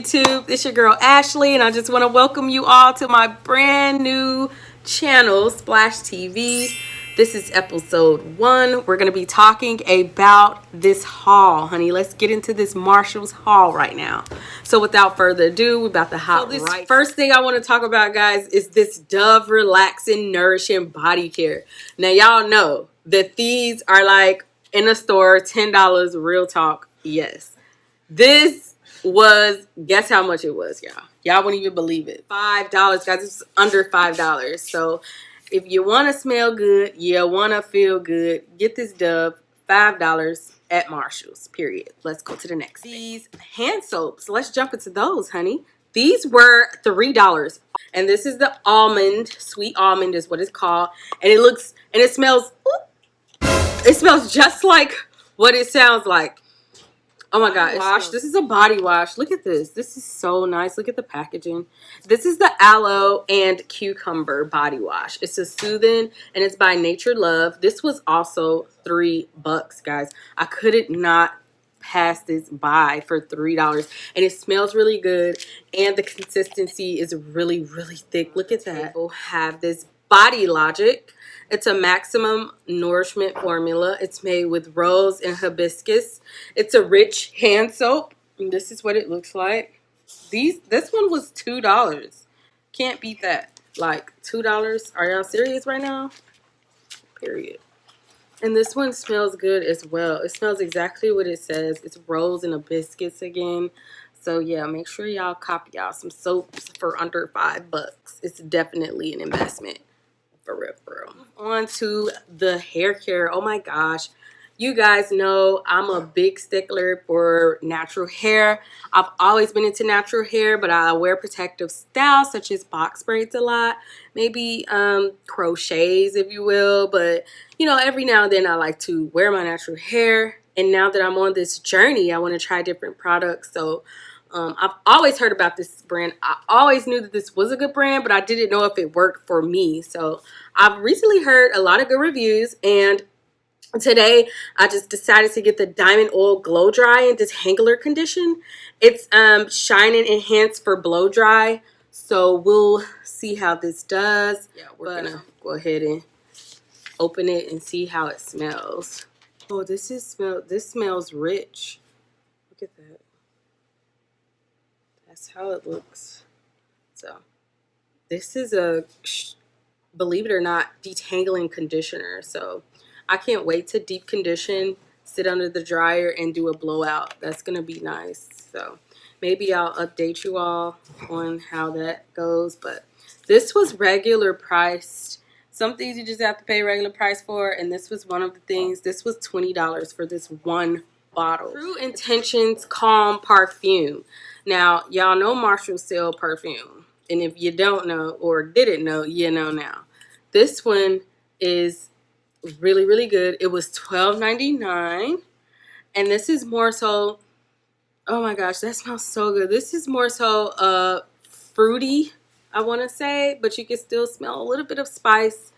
YouTube? It's your girl Ashley, and I just want to welcome you all to my brand new channel, Splash TV. This is episode 1. We're going to be talking about this haul, honey. Let's get into this Marshall's haul right now. So without further ado, we're about to hop right. First thing I want to talk about, guys, is this Dove Relaxing Nourishing Body Care. Now, y'all know that these are like in a store, $10, real talk. Yes. This was, guess how much it was, y'all. Y'all wouldn't even believe it. $5, guys. It's under $5. So if you want to smell good, you want to feel good, get this Dove, $5 at Marshall's, period. Let's go to the next thing. These hand soaps. Let's jump into those, honey. These were $3. And this is the Almond. Sweet Almond is what it's called. And it looks, and it smells, it smells just like what it sounds like. Oh my god, wash. This is a body wash. Look at this. This is so nice. Look at the packaging. This is the Aloe and Cucumber body wash. It's a soothing and it's by Nature Love. This was also $3, guys. I couldn't not pass this by for $3. And it smells really good. And the consistency is really, really thick. Look at that. We'll have this Body Logic. It's a maximum nourishment formula. It's made with rose and hibiscus. It's a rich hand soap. And this is what it looks like. This one was $2. Can't beat that. Like $2. Are y'all serious right now? Period. And this one smells good as well. It smells exactly what it says. It's rose and hibiscus again. So yeah, make sure y'all copy y'all some soaps for under $5. It's definitely an investment. For real, for real. On to the hair care. Oh my gosh. You guys know I'm a big stickler for natural hair. I've always been into natural hair, but I wear protective styles such as box braids a lot. Maybe crochets, if you will. But, you know, every now and then I like to wear my natural hair. And now that I'm on this journey, I want to try different products. So I've always heard about this brand. I always knew that this was a good brand, but I didn't know if it worked for me. So I've recently heard a lot of good reviews, and today I just decided to get the Diamond Oil Glow Dry and Detangler Condition. It's shine and enhance for blow dry. So we'll see how this does. Yeah, we're gonna go ahead and open it and see how it smells. Oh, this smells rich. Look at that. That's how it looks. So this is a, believe it or not, detangling conditioner. So I can't wait to deep condition, sit under the dryer, and do a blowout. That's gonna be nice. So maybe I'll update you all on how that goes. But this was regular priced. Some things you just have to pay regular price for, and this was one of the things. This was $20 for this one bottle. True Intentions Calm Parfum. Now, y'all know Marshall sell perfume. And if you don't know or didn't know, you know now. This one is really, really good. It was $12.99. And this is more so, oh my gosh, that smells so good. This is more so fruity, I want to say. But you can still smell a little bit of spice.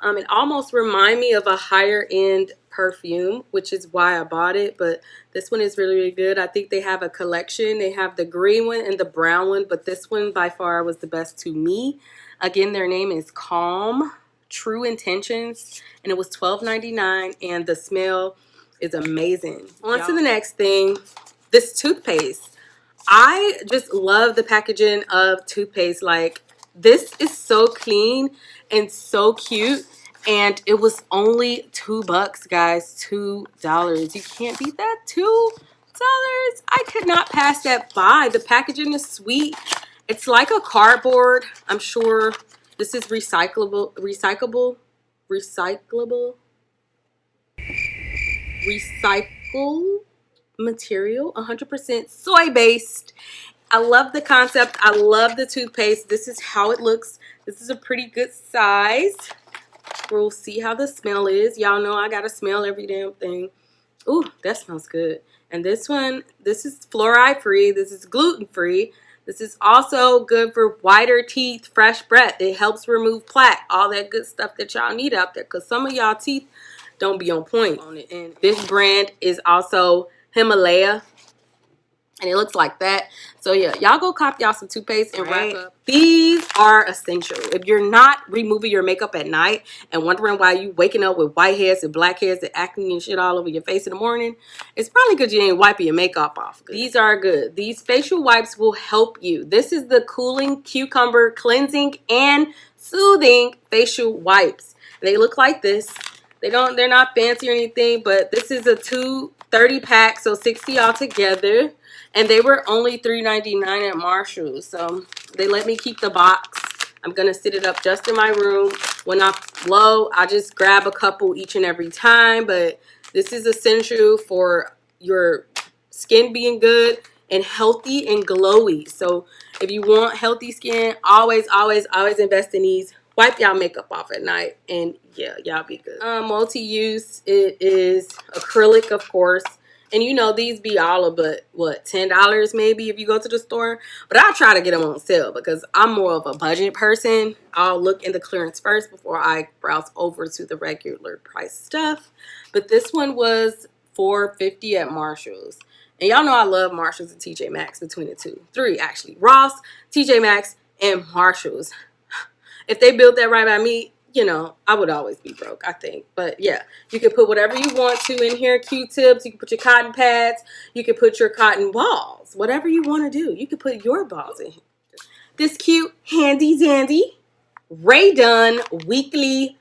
It almost reminds me of a higher end perfume, which is why I bought it. But this one is really, really good. I think they have a collection. They have the green one and the brown one, but this one by far was the best to me. Again, their name is Calm True Intentions, and it was $12.99, and the smell is amazing. On to the next thing, this toothpaste. I just love the packaging of toothpaste. Like, this is so clean and so cute. And it was only $2, guys. $2. You can't beat that. $2. I could not pass that by. The packaging is sweet. It's like a cardboard. I'm sure this is recyclable material, 100% soy based. I love the concept. I love the toothpaste. This is how it looks. This is a pretty good size. We'll see how the smell is. Y'all know I gotta smell every damn thing. Ooh, that smells good. And this one, this is fluoride free. This is gluten free. This is also good for whiter teeth, fresh breath. It helps remove plaque, all that good stuff that y'all need out there, because some of y'all teeth don't be on point on it. And this brand is also Himalaya. And it looks like that. So yeah, y'all go cop y'all some toothpaste and wrap up. These are essential. If you're not removing your makeup at night and wondering why you waking up with white hairs and black hairs and acne and shit all over your face in the morning, it's probably because you ain't wiping your makeup off good. These are good. These facial wipes will help you. This is the Cooling Cucumber Cleansing and Soothing Facial Wipes. They look like this. They're not fancy or anything, but this is a 230 pack, so 60 altogether. And they were only $3.99 at Marshall's. So they let me keep the box. I'm going to sit it up just in my room. When I'm low, I just grab a couple each and every time. But this is essential for your skin being good and healthy and glowy. So if you want healthy skin, always, always, always invest in these. Wipe y'all makeup off at night. And yeah, y'all be good. Multi-use, it is acrylic, of course. And you know, these be all of but what, $10 maybe if you go to the store. But I try to get them on sale because I'm more of a budget person. I'll look in the clearance first before I browse over to the regular price stuff. But this one was $4.50 at Marshall's. And y'all know I love Marshall's and Tjmaxx, between the two. Three actually. Ross, Tjmaxx, and Marshall's. If they built that right by me, you know, I would always be broke, I think. But yeah, you can put whatever you want to in here. Q-tips, you can put your cotton pads, you can put your cotton balls, whatever you want to do. You can put your balls in here. This cute, handy dandy Ray Dunn Weekly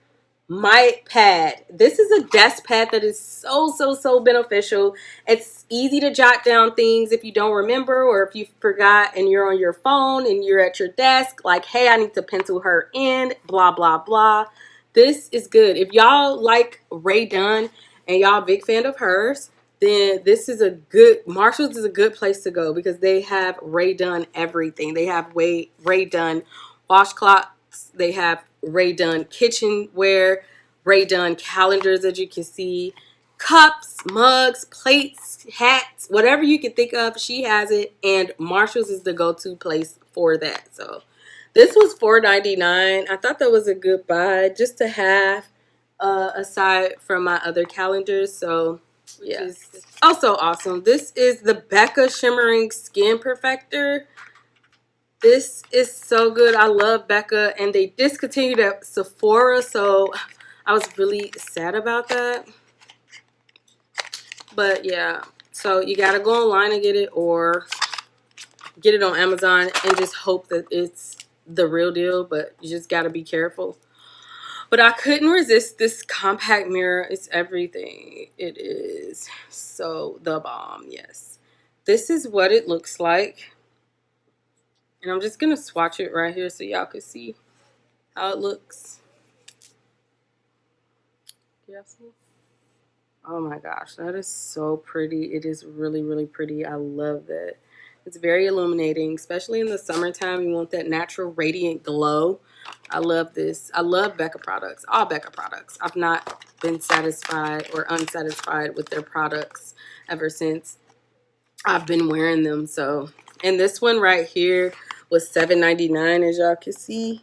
Mic Pad. This is a desk pad that is so beneficial. It's easy to jot down things if you don't remember, or if you forgot and you're on your phone and you're at your desk like, hey, I need to pencil her in, blah blah blah. This is good. If y'all like Ray Dunn and y'all big fan of hers, then this is a good, Marshall's is a good place to go because they have Ray Dunn everything. They have Ray Dunn washcloths. They have Ray Dunn kitchenware, Ray Dunn calendars, as you can see, cups, mugs, plates, hats, whatever you can think of, she has it. And Marshall's is the go-to place for that. So this was $4.99. I thought that was a good buy just to have aside from my other calendars. So yeah, it's also awesome. This is the Becca Shimmering Skin Perfector. This is so good. I love Becca, and they discontinued at Sephora, so I was really sad about that. But yeah, so you gotta go online and get it, or get it on Amazon and just hope that it's the real deal, but you just gotta be careful. But I couldn't resist this compact mirror. It's everything. It is so the bomb, yes. This is what it looks like. And I'm just going to swatch it right here so y'all can see how it looks. Y'all see? Oh my gosh, that is so pretty. It is really pretty. I love that. It's very illuminating, especially in the summertime. You want that natural radiant glow. I love this. I love Becca products, all Becca products. I've not been satisfied or unsatisfied with their products ever since I've been wearing them. So, and this one right here was $7.99, as y'all can see.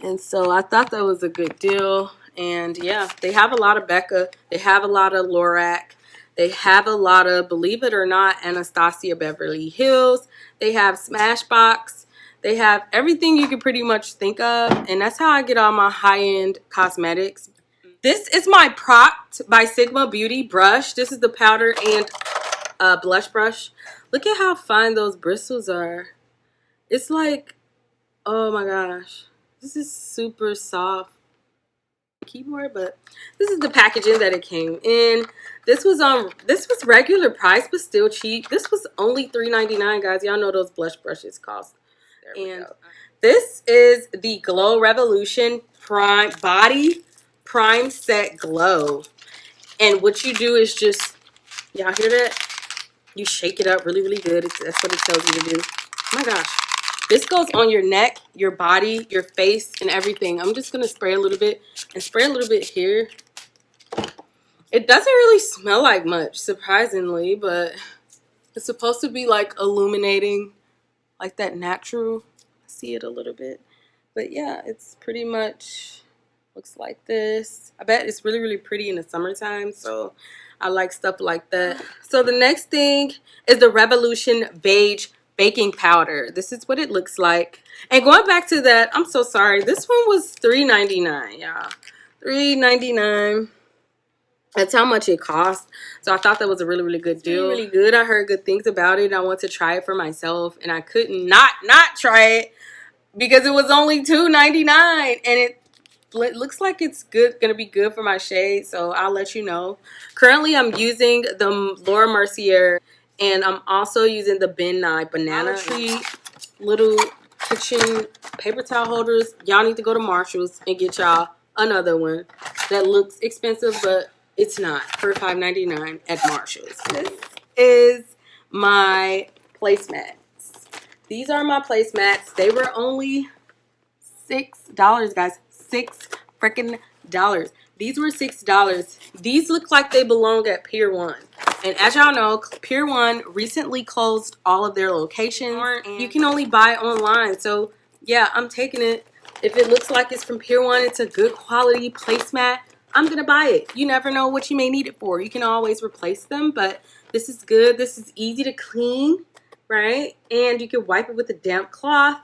And so I thought that was a good deal. And yeah, they have a lot of Becca. They have a lot of Lorac. They have a lot of, believe it or not, Anastasia Beverly Hills. They have Smashbox. They have everything you can pretty much think of. And that's how I get all my high-end cosmetics. This is my Proct by Sigma Beauty brush. This is the powder and blush brush. Look at how fine those bristles are. It's like, oh my gosh, this is super soft keyboard. But this is the packaging that it came in. This was regular price, but still cheap. This was only $3.99, guys. Y'all know those blush brushes cost. And this is the Glow Revolution Prime Body Prime Set Glow. And what you do is just, y'all hear that? You shake it up really good. That's what it tells you to do. Oh my gosh. This goes on your neck, your body, your face, and everything. I'm just going to spray a little bit and spray a little bit here. It doesn't really smell like much, surprisingly, but it's supposed to be like illuminating, like that natural. I see it a little bit. But yeah, it's pretty much looks like this. I bet it's really pretty in the summertime, so I like stuff like that. So the next thing is the Revolution Beige Baking Powder. This is what it looks like. And going back to that, I'm so sorry. This one was $3.99, y'all. $3.99. That's how much it cost. So I thought that was a really, really good deal. Really good. I heard good things about it. I want to try it for myself, and I couldn't not try it because it was only $2.99, and it looks like it's gonna be good for my shade. So I'll let you know. Currently, I'm using the Laura Mercier, and I'm also using the Ben Nye Banana Tree little kitchen paper towel holders. Y'all need to go to Marshall's and get y'all another one that looks expensive, but it's not, for $5.99 at Marshall's. This is my placemats. These are my placemats. They were only $6, guys. $6 freaking dollars. These were $6. These look like they belong at Pier 1. And as y'all know, Pier 1 recently closed all of their locations. And you can only buy online. So yeah, I'm taking it. If it looks like it's from Pier 1, it's a good quality placemat, I'm going to buy it. You never know what you may need it for. You can always replace them, but this is good. This is easy to clean, right? And you can wipe it with a damp cloth.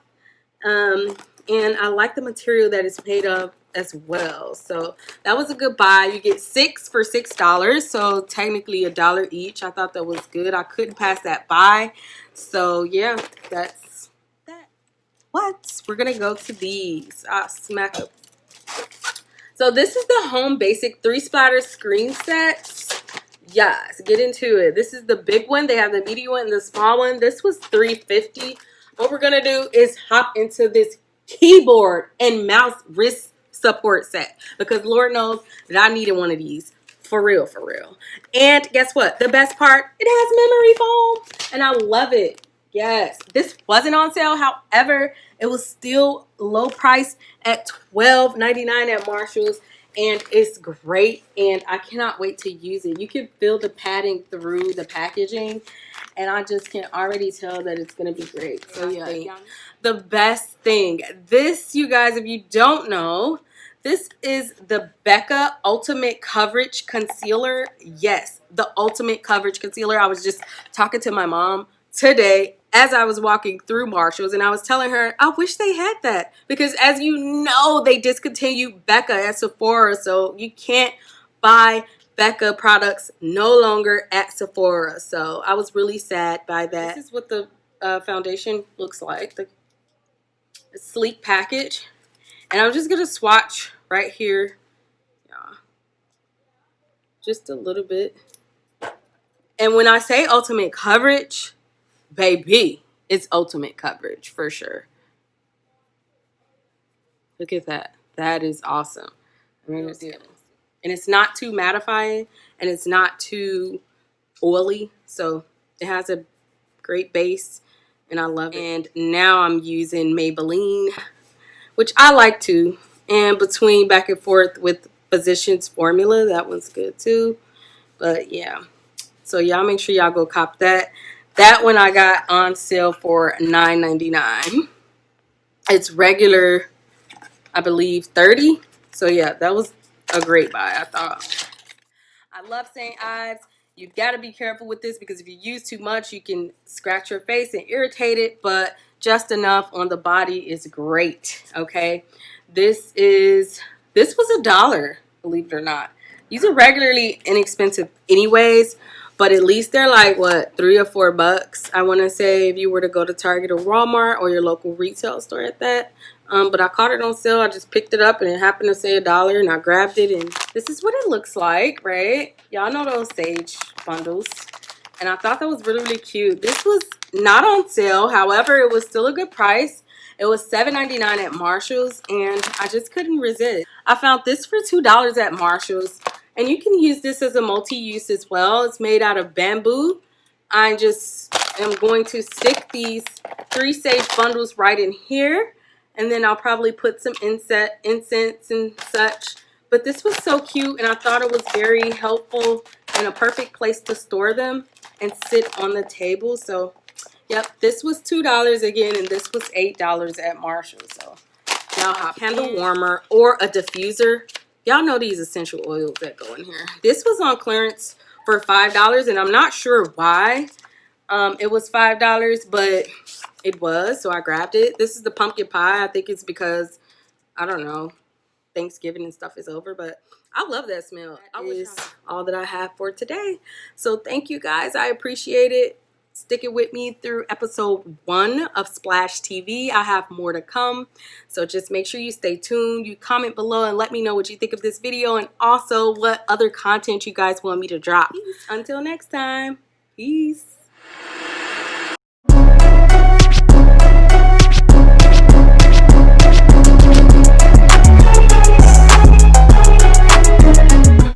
And I like the material that it's made of as well. So that was a good buy. You get 6 for $6. So technically $1 each. I thought that was good. I couldn't pass that by. So yeah, that's that. What? We're going to go to these. Smack up. So this is the Home Basic 3 splatter screen sets. Yes, get into it. This is the big one. They have the medium one and the small one. This was $3.50. What we're going to do is hop into this keyboard and mouse wrist support set, because Lord knows that I needed one of these. For real, for real. And guess what? The best part, it has memory foam. And I love it. Yes. This wasn't on sale. However, it was still low price at $12.99 at Marshall's. And it's great. And I cannot wait to use it. You can feel the padding through the packaging. And I just can already tell that it's going to be great. So yeah, the best thing. This, you guys, if you don't know, this is the Becca Ultimate Coverage Concealer. Yes, the Ultimate Coverage Concealer. I was just talking to my mom today as I was walking through Marshall's, and I was telling her, I wish they had that. Because as you know, they discontinued Becca at Sephora, so you can't buy Becca products no longer at Sephora. So I was really sad by that. This is what the foundation looks like. The sleek package. And I'm just going to swatch right here. Yeah. Just a little bit. And when I say ultimate coverage, baby, it's ultimate coverage for sure. Look at that. That is awesome. And it's not too mattifying, and it's not too oily. So it has a great base, and I love it. And now I'm using Maybelline, which I like too. And between back and forth with Physicians Formula, that one's good too. But yeah, so y'all make sure y'all go cop that. That one I got on sale for $9.99. It's regular, I believe, $30. So yeah, that was a great buy, I thought. I love St. Ives. You got to be careful with this, because if you use too much, you can scratch your face and irritate it, but just enough on the body is great. Okay, this was $1, believe it or not. These are regularly inexpensive anyways, but at least they're like, what, $3 or $4, I want to say, if you were to go to Target or Walmart or your local retail store at that. But I caught it on sale. I just picked it up, and it happened to say $1, and I grabbed it, and this is what it looks like, right? Y'all know those Sage bundles, and I thought that was really, really cute. This was not on sale. However, it was still a good price. It was $7.99 at Marshall's, and I just couldn't resist. I found this for $2 at Marshall's, and you can use this as a multi-use as well. It's made out of bamboo. I just am going to stick these 3 Sage bundles right in here. And then I'll probably put some incense and such. But this was so cute, and I thought it was very helpful and a perfect place to store them and sit on the table. So, yep, this was $2 again, and this was $8 at Marshall's. So, y'all have a candle warmer or a diffuser. Y'all know these essential oils that go in here. This was on clearance for $5, and I'm not sure why it was $5, but it was, so I grabbed it. This is the pumpkin pie. I think it's because, I don't know, Thanksgiving and stuff is over, but I love that smell. That is all that I have for today. So thank you guys. I appreciate it. Sticking with me through episode 1 of Splash TV. I have more to come. So just make sure you stay tuned. You comment below and let me know what you think of this video, and also what other content you guys want me to drop. Peace. Until next time. Peace.